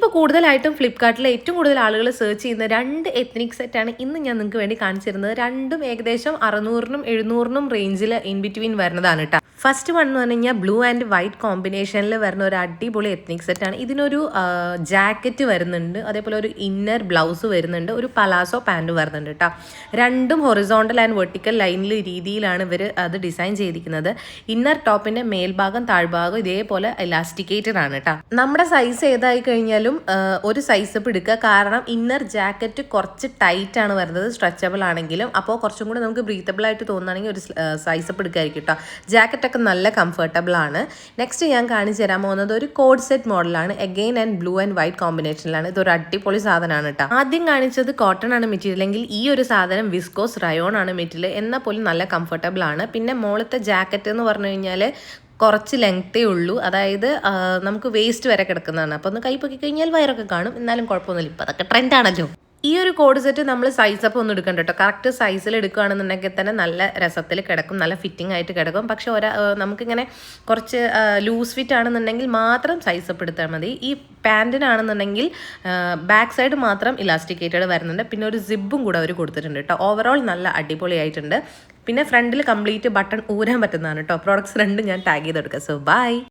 ഇപ്പോൾ കൂടുതലായിട്ടും ഫ്ലിപ്കാർട്ടിൽ ഏറ്റവും കൂടുതൽ ആളുകൾ സെർച്ച് ചെയ്യുന്ന 2 എത്നിക് സെറ്റാണ് ഇന്ന് ഞാൻ നിങ്ങൾക്ക് വേണ്ടി കാണിച്ചു തരുന്നത്. രണ്ടും ഏകദേശം 600-നും 700-നും റേഞ്ചിൽ ഇൻ ബിറ്റ്വീൻ വരുന്നതാണ് കേട്ടോ. ഫസ്റ്റ് വൺ എന്ന് പറഞ്ഞു കഴിഞ്ഞാൽ ബ്ലൂ ആൻഡ് വൈറ്റ് കോമ്പിനേഷനിൽ വരുന്ന ഒരു അടിപൊളി എത്നിക് സെറ്റാണ്. ഇതിനൊരു ജാക്കറ്റ് വരുന്നുണ്ട്, അതേപോലെ ഒരു ഇന്നർ ബ്ലൗസ് വരുന്നുണ്ട്, ഒരു പലാസോ പാൻറ് വരുന്നുണ്ട് കേട്ടോ. രണ്ടും ഹൊറിസോണ്ടൽ ആൻഡ് വെർട്ടിക്കൽ ലൈനിൽ രീതിയിലാണ് ഇവർ അത് ഡിസൈൻ ചെയ്തിരിക്കുന്നത്. ഇന്നർ ടോപ്പിൻ്റെ മേൽഭാഗം താഴ്ഭാഗം ഇതേപോലെ ഇലാസ്റ്റിക്കേറ്റഡ് ആണ് കേട്ടോ. നമ്മുടെ സൈസ് ഏതായി കഴിഞ്ഞാലും ഒരു സൈസ് അപ്പ് എടുക്കുക, കാരണം ഇന്നർ ജാക്കറ്റ് കുറച്ച് ടൈറ്റ് ആണ് വരുന്നത്, സ്ട്രെച്ചബിൾ ആണെങ്കിലും. അപ്പോൾ കുറച്ചും കൂടി നമുക്ക് ബ്രീത്തബിൾ ആയിട്ട് തോന്നുകയാണെങ്കിൽ ഒരു സൈസ് അപ്പ് എടുക്കായിരിക്കും കേട്ടോ. ജാക്കറ്റൊക്കെ നല്ല കംഫർട്ടബിൾ ആണ്. നെക്സ്റ്റ് ഞാൻ കാണിച്ചു തരാൻ പോകുന്നത് ഒരു കോഡ് സെറ്റ് മോഡലാണ്. Again and blue and white കോമ്പിനേഷനിലാണ്. ഇതൊരു അടിപൊളി സാധനമാണ് കേട്ടോ. ആദ്യം കാണിച്ചത് കോട്ടൺ ആണ് മെറ്റീരിയൽ എങ്കിൽ ഈ ഒരു സാധനം വിസ്കോസ് റയോൺ ആണ് മെറ്റീരിയൽ, എന്നാൽ പോലും നല്ല കംഫർട്ടബിൾ ആണ്. പിന്നെ മുകളിലത്തെ ജാക്കറ്റ് എന്ന് പറഞ്ഞു കഴിഞ്ഞാൽ കുറച്ച് ലെങ്ത്തേ ഉള്ളൂ, അതായത് നമുക്ക് വേസ്റ്റ് വരെ കിടക്കുന്നതാണ്. അപ്പോൾ ഒന്ന് കൈ പൊക്കി കഴിഞ്ഞാൽ വയറൊക്കെ കാണും, എന്നാലും കുഴപ്പമൊന്നുമില്ല, ഇപ്പോൾ അതൊക്കെ ട്രെൻഡാണല്ലോ. ഈ ഒരു കോഡ് സെറ്റ് നമ്മൾ സൈസ് അപ്പ് ഒന്നും എടുക്കണ്ട കേട്ടോ. കറക്റ്റ് സൈസിൽ എടുക്കുകയാണെന്നുണ്ടെങ്കിൽ തന്നെ നല്ല രസത്തിൽ കിടക്കും, നല്ല ഫിറ്റിംഗ് ആയിട്ട് കിടക്കും. പക്ഷെ നമുക്കിങ്ങനെ കുറച്ച് ലൂസ് ഫിറ്റ് ആണെന്നുണ്ടെങ്കിൽ മാത്രം സൈസ് അപ്പ് എടുത്താൽ മതി. ഈ പാൻറ്റിനാണെന്നുണ്ടെങ്കിൽ ബാക്ക് സൈഡ് മാത്രം ഇലാസ്റ്റിക്കേറ്റഡ് വരുന്നുണ്ട്, പിന്നെ ഒരു സിബും കൂടെ അവർ കൊടുത്തിട്ടുണ്ട് കേട്ടോ. ഓവറോൾ നല്ല അടിപൊളിയായിട്ടുണ്ട്. പിന്നെ ഫ്രണ്ടിൽ കംപ്ലീറ്റ് ബട്ടൺ ഊരാൻ പറ്റുന്നതാണ് കേട്ടോ. പ്രോഡക്ട്സ് രണ്ടും ഞാൻ ടാഗ് ചെയ്തെടുക്കാം. So by.